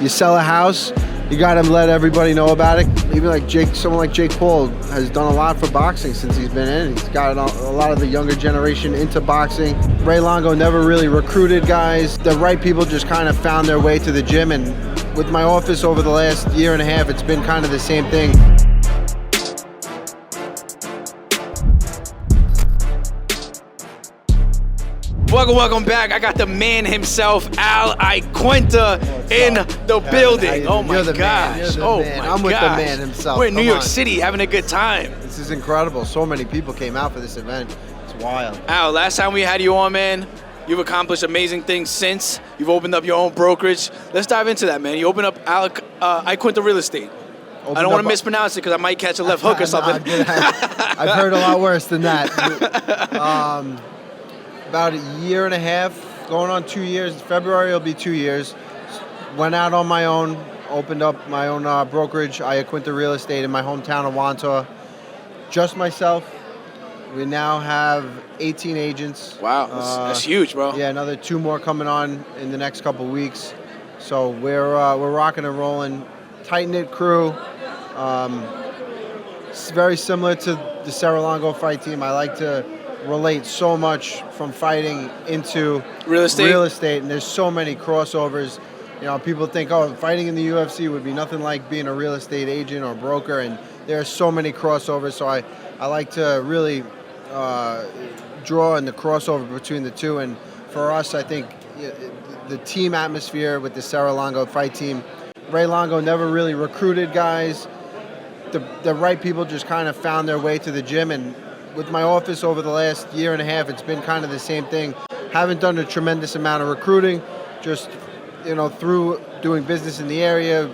you sell a house, you got to let everybody know about it. Even like someone like Jake Paul has done a lot for boxing since he's been in. He's got a lot of the younger generation into boxing. Ray Longo never really recruited guys. The right people just kind of found their way to the gym, and with my office over the last year and a half, it's been kind of the same thing. Welcome back. I got the man himself, Al Iaquinta, in the building. Oh my gosh. Oh my gosh. I'm with the man himself. We're in New York City having a good time. This is incredible. So many people came out for this event. It's wild. Al, last time we had you on, man, you've accomplished amazing things since. You've opened up your own brokerage. Let's dive into that, man. You opened up Iaquinta Real Estate. I don't want to mispronounce it because I might catch a left hook or something. I've heard a lot worse than that. About a year and a half, going on 2 years. February will be 2 years. Went out on my own, opened up my own brokerage, Iaquinta Real Estate, in my hometown of Wantagh. Just myself. We now have 18 agents. Wow, that's huge, bro. Yeah, another 2 more coming on in the next couple weeks. So we're rocking and rolling. Tight-knit crew. It's very similar to the Serra Longo fight team. I like to relate so much from fighting into real estate, and there's so many crossovers. You know, people think, oh, fighting in the UFC would be nothing like being a real estate agent or broker, and there are so many crossovers. So I like to really draw in the crossover between the two. And for us, I think the team atmosphere with the Serra Longo fight team, Ray Longo never really recruited guys. The right people just kind of found their way to the gym, and with my office over the last year and a half, it's been kind of the same thing. Haven't done a tremendous amount of recruiting, just, through doing business in the area,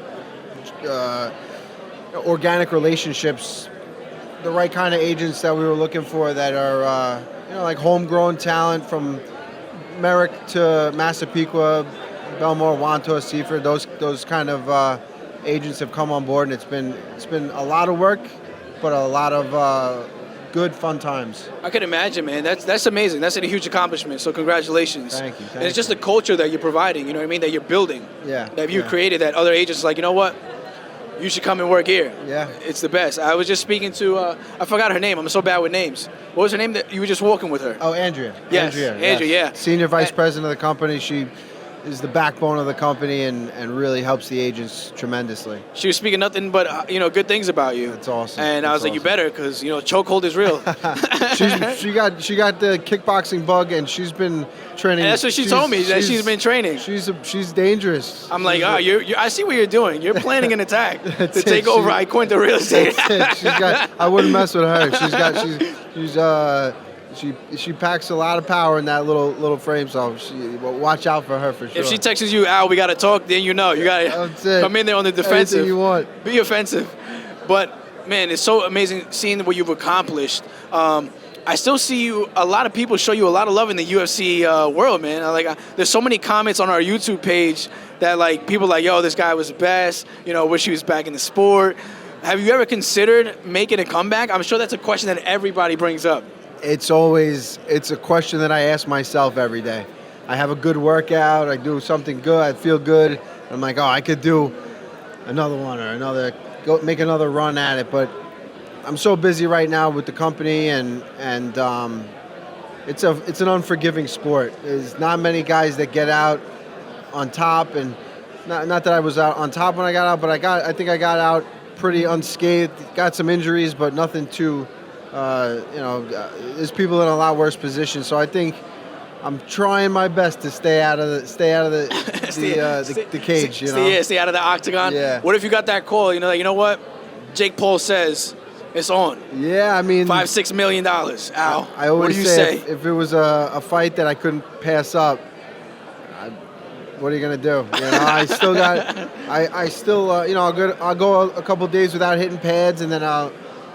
organic relationships, the right kind of agents that we were looking for that are, like homegrown talent from Merrick to Massapequa, Belmore, Wantagh, Seaford. Those kind of agents have come on board, and it's been a lot of work, but a lot of good, fun times. I can imagine, man. That's amazing. That's a huge accomplishment. So congratulations. Thank you. And it's just the culture that you're providing, you know what I mean, that you're building. Yeah. That you created, that other agents like, you know what? You should come and work here. Yeah. It's the best. I was just speaking to, I forgot her name. I'm so bad with names. What was her name that you were just walking with her? Oh, Andrea. Yes. Andrea, yeah. Senior Vice President of the company. She is the backbone of the company and really helps the agents tremendously. She was speaking nothing but good things about you. That's awesome. And I was like, you better, because chokehold is real. she got the kickboxing bug, and she's been training. And that's what she told me, that she's been training. She's dangerous. I'm like, I see what you're doing. You're planning an attack to take over Iaquinta Real Estate. I wouldn't mess with her. She packs a lot of power in that little frame, so watch out for her for sure. If she texts you, Al, we got to talk, then you got to come in there on the defensive. Anything you want. Be offensive. But, man, it's so amazing seeing what you've accomplished. I still see a lot of people show you a lot of love in the UFC world, man. There's so many comments on our YouTube page that, people like, yo, this guy was the best, wish he was back in the sport. Have you ever considered making a comeback? I'm sure that's a question that everybody brings up. It's a question that I ask myself every day. I have a good workout, I do something good, I feel good. I'm like, I could do another one or make another run at it. But I'm so busy right now with the company, and it's an unforgiving sport. There's not many guys that get out on top, and not that I was out on top when I got out, but I think I got out pretty unscathed. Got some injuries, but nothing too. There's people in a lot worse positions. So I think I'm trying my best to stay out of the cage. Stay out of the octagon. Yeah. What if you got that call? You know what? Jake Paul says it's on. Yeah, I mean, $5-6 million. Al, I always what do you say? If it was a fight that I couldn't pass up, what are you gonna do? I still got. I'll go a couple days without hitting pads, and then I'll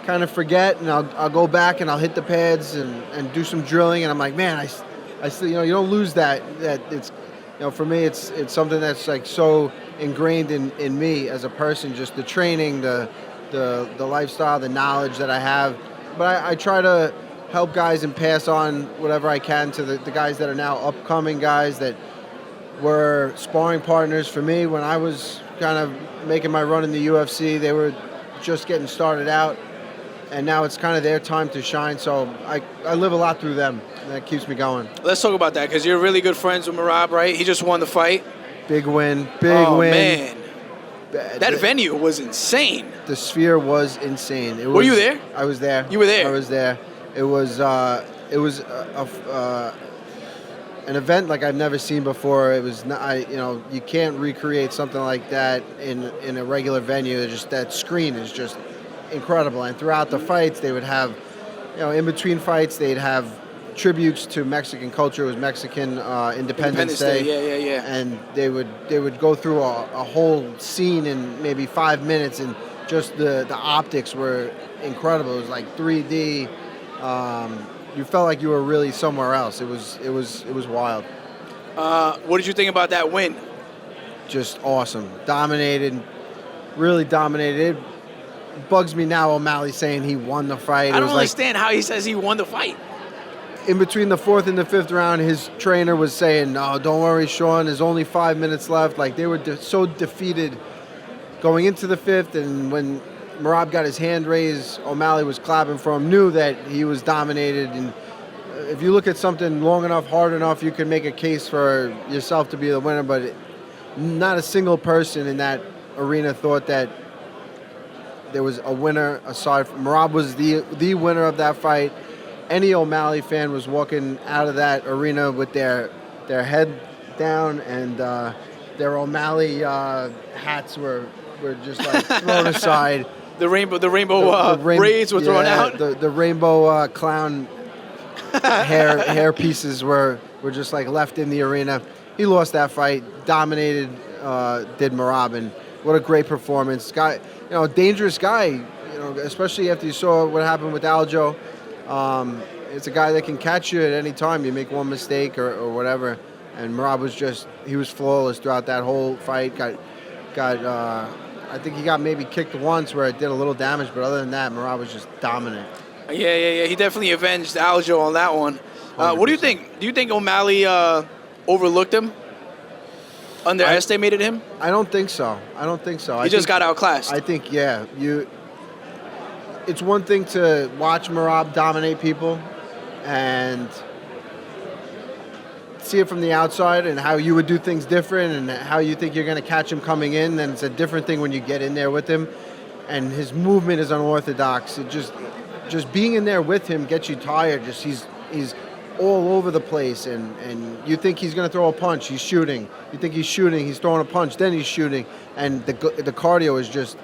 kind of forget, and I'll go back and I'll hit the pads and do some drilling, and I'm like, man, I still, you don't lose that it's, for me, it's something that's so ingrained in me as a person, just the training, the lifestyle, the knowledge that I have. But I try to help guys and pass on whatever I can to the guys that are now upcoming guys that were sparring partners for me when I was kind of making my run in the UFC. They were just getting started out, and now it's kind of their time to shine. So I live a lot through them, and that keeps me going. Let's talk about that, because you're really good friends with Merab, right? He just won the fight. Big win, big win. Oh, man. That venue was insane. The Sphere was insane. Were you there? I was there. You were there? I was there. It was an event like I've never seen before. It was not, you can't recreate something like that in a regular venue. Just that screen is just incredible. And throughout the fights, they would have, in between fights, they'd have tributes to Mexican culture. It was Mexican Independence Day. Yeah. And they would go through a whole scene in maybe 5 minutes, and just the optics were incredible. It was like 3D. You felt like you were really somewhere else. It was wild. What did you think about that win? Just awesome. Dominated, really dominated. It bugs me now, O'Malley saying he won the fight. I don't understand how he says he won the fight. In between the fourth and the fifth round, his trainer was saying, "No, don't worry, Sean. There's only 5 minutes left." Like, they were so defeated going into the fifth, and when Merab got his hand raised, O'Malley was clapping for him, knew that he was dominated. And if you look at something long enough, hard enough, you can make a case for yourself to be the winner. But not a single person in that arena thought that there was a winner aside from Merab. Was the winner of that fight. Any O'Malley fan was walking out of that arena with their head down, and their O'Malley hats were just like thrown aside. The rainbow braids were thrown out. The rainbow clown hair pieces were just like left in the arena. He lost that fight, dominated. Did Merab, and what a great performance. Guy, dangerous guy. Especially after you saw what happened with Aljo. It's a guy that can catch you at any time. You make one mistake or whatever. And Merab was flawless throughout that whole fight. I think he got maybe kicked once where it did a little damage, but other than that, Merab was just dominant. Yeah. He definitely avenged Aljo on that one. What do you think? Do you think O'Malley overlooked him? Underestimated him? I don't think so. He just got outclassed. I think, yeah. It's one thing to watch Merab dominate people and see it from the outside and how you would do things different and how you think you're going to catch him coming in. Then it's a different thing when you get in there with him, and his movement is unorthodox. It just being in there with him gets you tired. He's all over the place, and you think he's going to throw a punch, he's shooting. You think he's shooting, he's throwing a punch, then he's shooting, and the cardio is just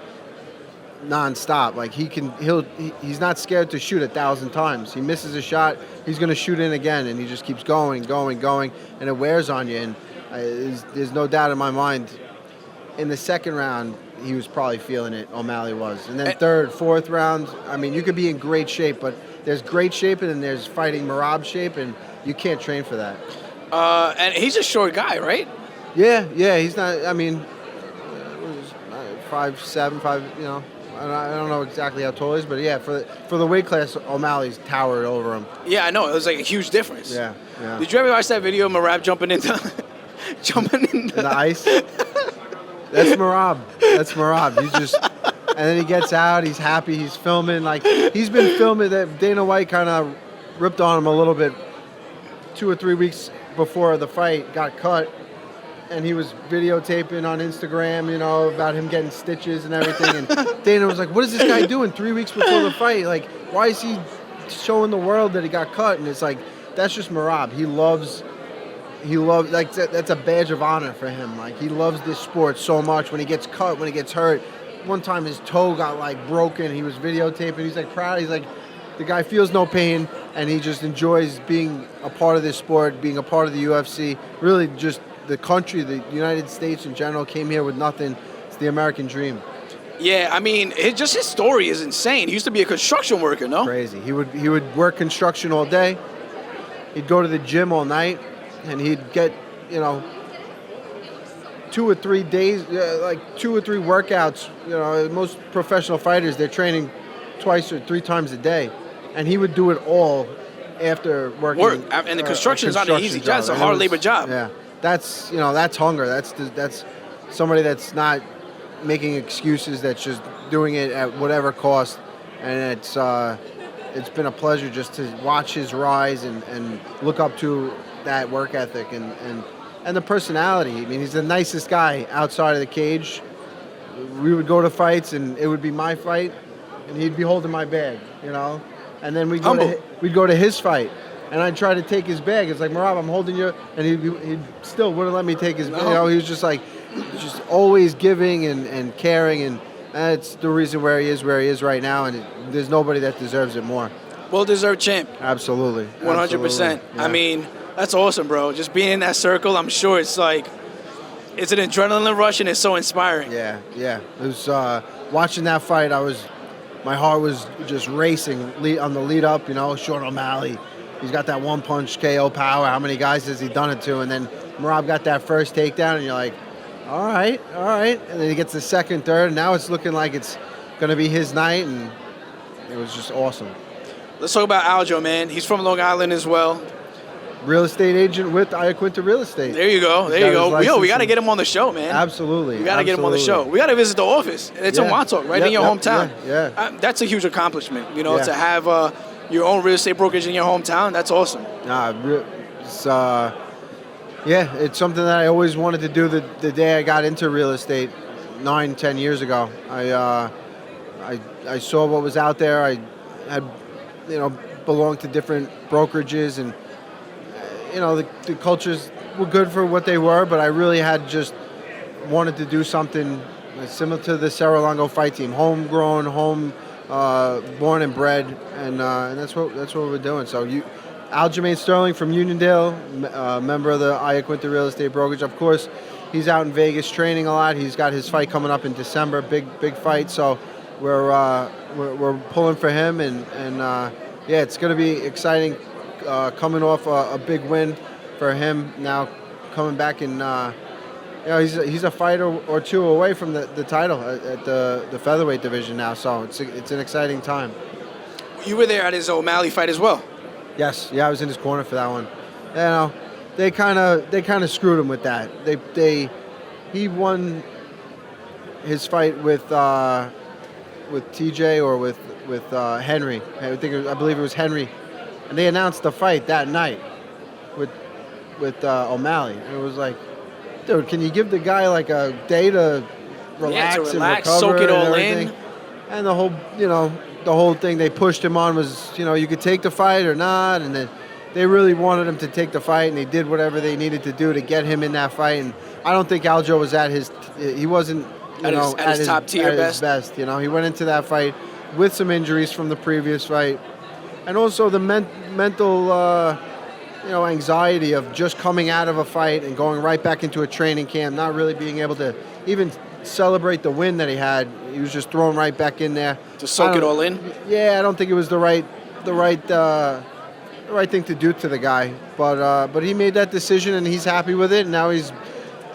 non-stop. Like, he's not scared to shoot 1,000 times. He misses a shot, he's going to shoot in again, and he just keeps going, and it wears on you. And there's no doubt in my mind, in the second round, he was probably feeling it. O'Malley was. And then third, fourth round, I mean, you could be in great shape, but there's great shape and then there's fighting Merab shape, and you can't train for that. And he's a short guy, right? Yeah, he's not, I mean, 5'7", I don't know exactly how tall he is, but yeah, for the weight class, O'Malley's towered over him. Yeah, I know. It was like a huge difference. Yeah. Did you ever watch that video of Merab jumping into the ice? That's Merab. He just, and then he gets out. He's happy. He's filming. Like, he's been filming. That Dana White kind of ripped on him a little bit 2 or 3 weeks before the fight got cut, and he was videotaping on Instagram, about him getting stitches and everything. And Dana was like, "What is this guy doing 3 weeks before the fight? Like, why is he showing the world that he got cut?" And it's like, that's just Merab. He loves, like, that's a badge of honor for him. Like, he loves this sport so much. When he gets cut, when he gets hurt, one time his toe got like broken. He was videotaping. He's like proud. He's like, the guy feels no pain, and he just enjoys being a part of this sport, being a part of the UFC. Really, just the country, the United States in general, came here with nothing. It's the American dream. Yeah, I mean, his story is insane. He used to be a construction worker, no? Crazy. He would work construction all day. He'd go to the gym all night, and he'd get, 2 or 3 days, like 2 or 3 workouts. Most professional fighters, they're training 2 or 3 times a day, and he would do it all after working. And the construction is not an easy job. It's a hard labor job. Yeah, that's that's hunger. That's somebody that's not making excuses. That's just doing it at whatever cost, and it's been a pleasure just to watch his rise and look up to that work ethic and the personality. I mean, he's the nicest guy outside of the cage. We would go to fights, and it would be my fight, and he'd be holding my bag, And then we'd go to his fight, and I'd try to take his bag. It's like, Merab, I'm holding you, and he still wouldn't let me take his bag. He was just like, just always giving and caring, and that's the reason where he is right now, and there's nobody that deserves it more. Well-deserved champ. Absolutely. 100%. Yeah. I mean, that's awesome, bro. Just being in that circle, I'm sure it's like, it's an adrenaline rush, and it's so inspiring. Yeah. It was watching that fight. My heart was just racing on the lead up. Sean O'Malley, he's got that one punch KO power. How many guys has he done it to? And then Merab got that first takedown, and you're like, all right. And then he gets the second, third, and now it's looking like it's going to be his night, and it was just awesome. Let's talk about Aljo, man. He's from Long Island as well. Real estate agent with Iaquinta Real Estate. There you go. Yo, we got to get him on the show, man. Absolutely. We got to get him on the show. We got to visit the office. It's in Montauk, right in your hometown. Yeah. That's a huge accomplishment, to have your own real estate brokerage in your hometown. That's awesome. It's something that I always wanted to do the day I got into real estate 9-10 years ago. I saw what was out there. I had, belonged to different brokerages, and the cultures were good for what they were, but I really had just wanted to do something similar to the Serra-Longo fight team, homegrown, born and bred, and that's what we're doing. So Aljamain Sterling from Uniondale, member of the Iaquinta Real Estate Brokerage. Of course, he's out in Vegas training a lot. He's got his fight coming up in December, big fight. So we're pulling for him, and it's going to be exciting. Coming off a big win for him, now coming back and he's a fight or two away from the title at the featherweight division now. So it's an exciting time. You were there at his O'Malley fight as well. Yes, I was in his corner for that one. They kind of screwed him with that. He won his fight with TJ or with Henry. I believe it was Henry. And they announced the fight that night with O'Malley. And it was like, dude, can you give the guy like a day to relax and recover, soak it all in? And the whole thing they pushed him on was, you could take the fight or not, and then they really wanted him to take the fight, and they did whatever they needed to do to get him in that fight. And I don't think Aljo was he wasn't at his top tier best. He went into that fight with some injuries from the previous fight. And also the mental, anxiety of just coming out of a fight and going right back into a training camp, not really being able to even celebrate the win that he had. He was just thrown right back in there to soak it all in. Yeah, I don't think it was the right thing to do to the guy. But he made that decision, and he's happy with it. And now he's,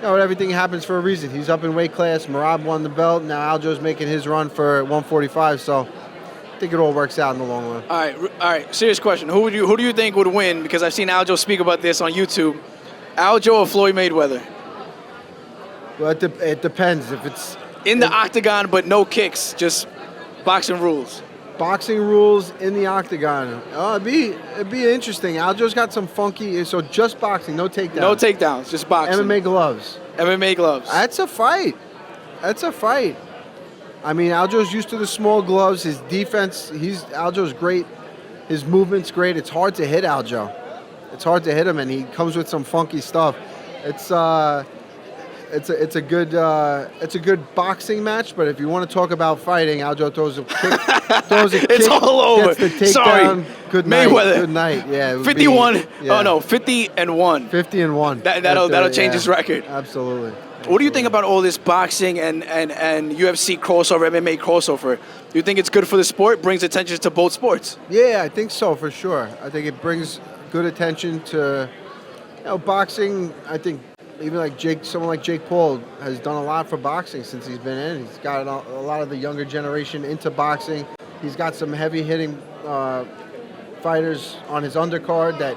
everything happens for a reason. He's up in weight class. Merab won the belt. Now Aljo's making his run for 145. So I think it all works out in the long run. All right. Serious question: Who do you think would win? Because I've seen Aljo speak about this on YouTube. Aljo or Floyd Mayweather? Well, it depends. If it's in the octagon, but no kicks, just boxing rules. Boxing rules in the octagon. Oh, it'd be interesting. Aljo's got some funky. So just boxing, no takedowns. No takedowns, just boxing. MMA gloves. MMA gloves. That's a fight. I mean, Aljo's used to the small gloves. His defense, Aljo's great. His movement's great. It's hard to hit Aljo. It's hard to hit him, and he comes with some funky stuff. It's a good boxing match. But if you want to talk about fighting, Aljo throws a kick. It's all over. Gets the takedown. Sorry, good night. Mayweather. Good night. Yeah. 51. Yeah. Oh no, 50-1. 50-1. That'll change his record. Absolutely. What do you think about all this boxing and UFC crossover, MMA crossover? Do you think it's good for the sport, brings attention to both sports? Yeah, I think so, for sure. I think it brings good attention to boxing. I think even someone like Jake Paul has done a lot for boxing since he's been in. He's got a lot of the younger generation into boxing. He's got some heavy-hitting fighters on his undercard that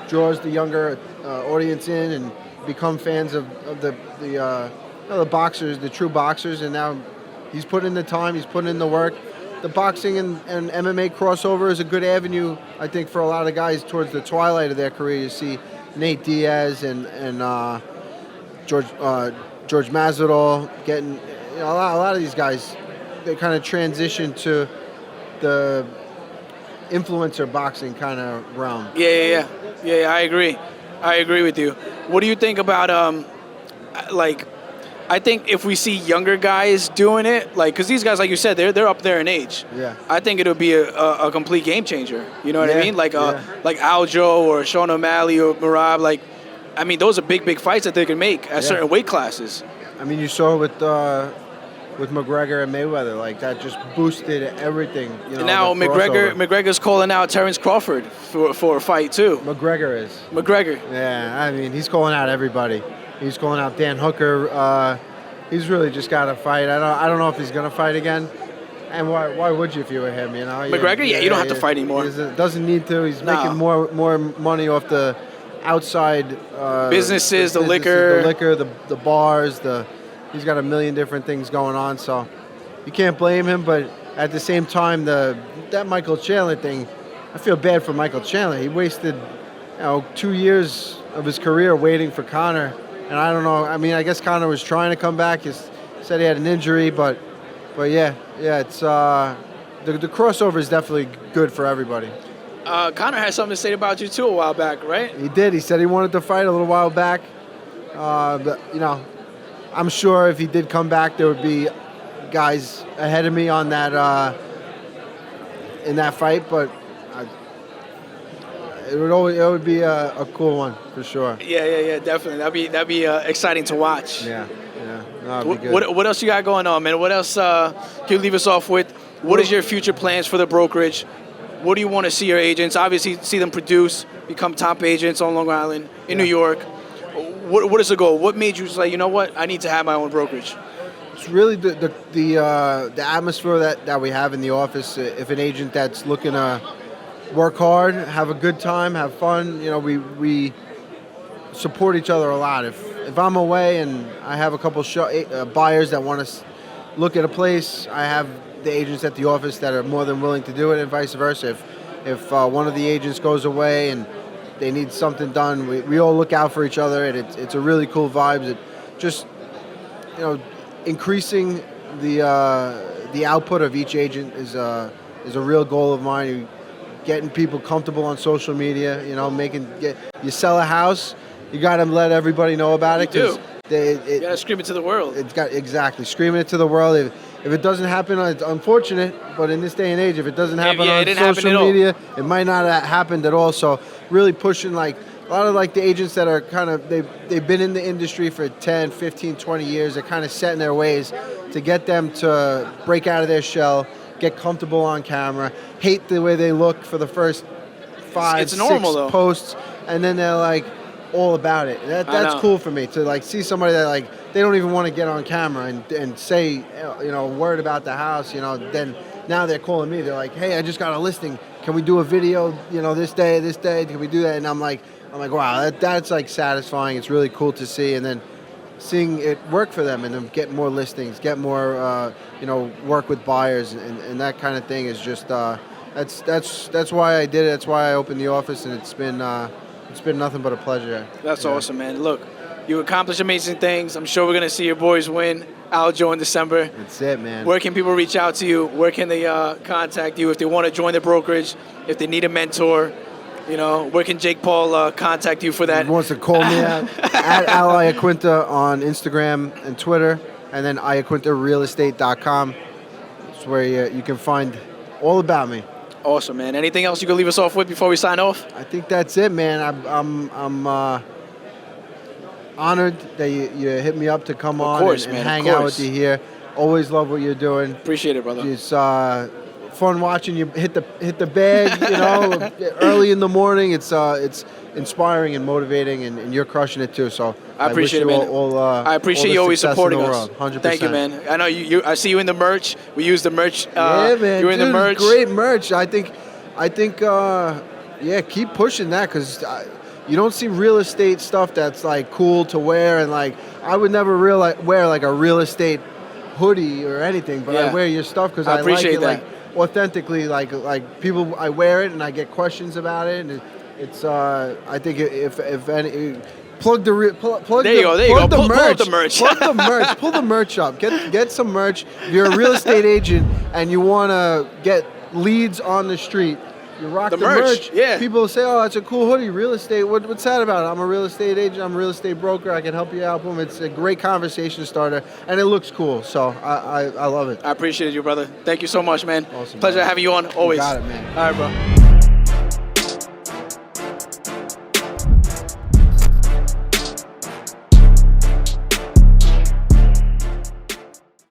draws the younger audience in, and become fans of the boxers, the true boxers, and now he's putting in the time, he's putting in the work. The boxing and MMA crossover is a good avenue, I think, for a lot of guys towards the twilight of their career. You see Nate Diaz and George Masvidal getting, a lot of these guys, they kind of transition to the influencer boxing kind of realm. Yeah. I agree. I agree with you. What do you think about I think if we see younger guys doing it, because these guys, like you said, they're up there in age. Yeah. I think it'll be a complete game changer. You know what I mean? Like Aljo or Sean O'Malley or Merab. Those are big fights that they can make at certain weight classes. I mean, you saw with McGregor and Mayweather, that just boosted everything. And now McGregor's calling out Terrence Crawford for a fight too. McGregor. Yeah, I mean, he's calling out everybody. He's calling out Dan Hooker. He's really just got to fight. I don't know if he's gonna fight again. And why would you if you were him? McGregor, you don't have to fight anymore. He doesn't need to. He's making more money off the outside businesses, the liquor, the bars, he's got a million different things going on, so you can't blame him. But at the same time, that Michael Chandler thing, I feel bad for Michael Chandler. He wasted 2 years of his career waiting for Conor, and I don't know. I mean, I guess Conor was trying to come back. He said he had an injury, but yeah, it's the crossover is definitely good for everybody. Conor had something to say about you too a while back, right? He did. He said he wanted to fight a little while back. But I'm sure if he did come back, there would be guys ahead of me on that in that fight. But it would be a cool one for sure. Yeah, definitely. That'd be exciting to watch. Yeah. No, it'd be good. What else you got going on, man? What else can you leave us off with? What is your future plans for the brokerage? What do you want to see your agents? Obviously, see them produce, become top agents on Long Island, in New York. What is the goal? What made you say, you know what, I need to have my own brokerage? It's really the atmosphere that we have in the office. If an agent that's looking to work hard, have a good time, have fun, we support each other a lot. If I'm away and I have a couple buyers that want to look at a place, I have the agents at the office that are more than willing to do it, and vice versa. If one of the agents goes away and they need something done, we all look out for each other, and it's a really cool vibe. It just increasing the output of each agent is a real goal of mine. Getting people comfortable on social media, you sell a house, you got to let everybody know about it. You got to scream it to the world. Exactly, screaming it to the world. If it doesn't happen, it's unfortunate, but in this day and age, if it doesn't happen on social media, it might not have happened at all. So really pushing a lot of the agents that are kind of, they've been in the industry for 10, 15, 20 years. They're kind of set in their ways to get them to break out of their shell, get comfortable on camera, hate the way they look for the first 5, 6 posts, and then they're all about it. That's cool for me to see somebody that they don't even want to get on camera and say a word about the house. Then now they're calling me. They're like, hey, I just got a listing. Can we do a video? This day. Can we do that? And I'm like, wow, that's satisfying. It's really cool to see, and then seeing it work for them and then get more listings, get more work with buyers and that kind of thing is just that's why I did it. That's why I opened the office, and it's been nothing but a pleasure. That's awesome, man. Look, you accomplished amazing things. I'm sure we're going to see your boys win Aljo in December. That's it, man. Where can people reach out to you? Where can they contact you if they want to join the brokerage, if they need a mentor? Where can Jake Paul contact you for that? He wants to call me at Al Iaquinta on Instagram and Twitter, and then iaquintarealestate.com. It's where you can find all about me. Awesome, man. Anything else you can leave us off with before we sign off? I think that's it, man. I'm honored that you hit me up to come on and hang out with you here. Always love what you're doing. Appreciate it, brother. It's fun watching you hit the bag, early in the morning. It's inspiring and motivating, and you're crushing it too. So I appreciate it, man. I appreciate you always supporting us. 100%. Thank you, man. I know you. I see you in the merch. We use the merch. Yeah, man. You're in the merch. Great merch. I think. Keep pushing that because you don't see real estate stuff that's like cool to wear, and like I would never wear like a real estate hoodie or anything, but I wear your stuff because I like appreciate it that. like authentically. Like people, I wear it and I get questions about it, and it's I think if any. Plug the merch. Pull up the merch. Plug the merch. Pull the merch up. Get some merch. If you're a real estate agent and you want to get leads on the street, you rock the merch. Yeah. People say, "Oh, that's a cool hoodie. Real estate. What's that about?" I'm a real estate agent. I'm a real estate broker. I can help you out. Boom. It's a great conversation starter, and it looks cool. So I love it. I appreciate you, brother. Thank you so much, man. Awesome. Pleasure man. having you on always. You got it, man. All right, bro.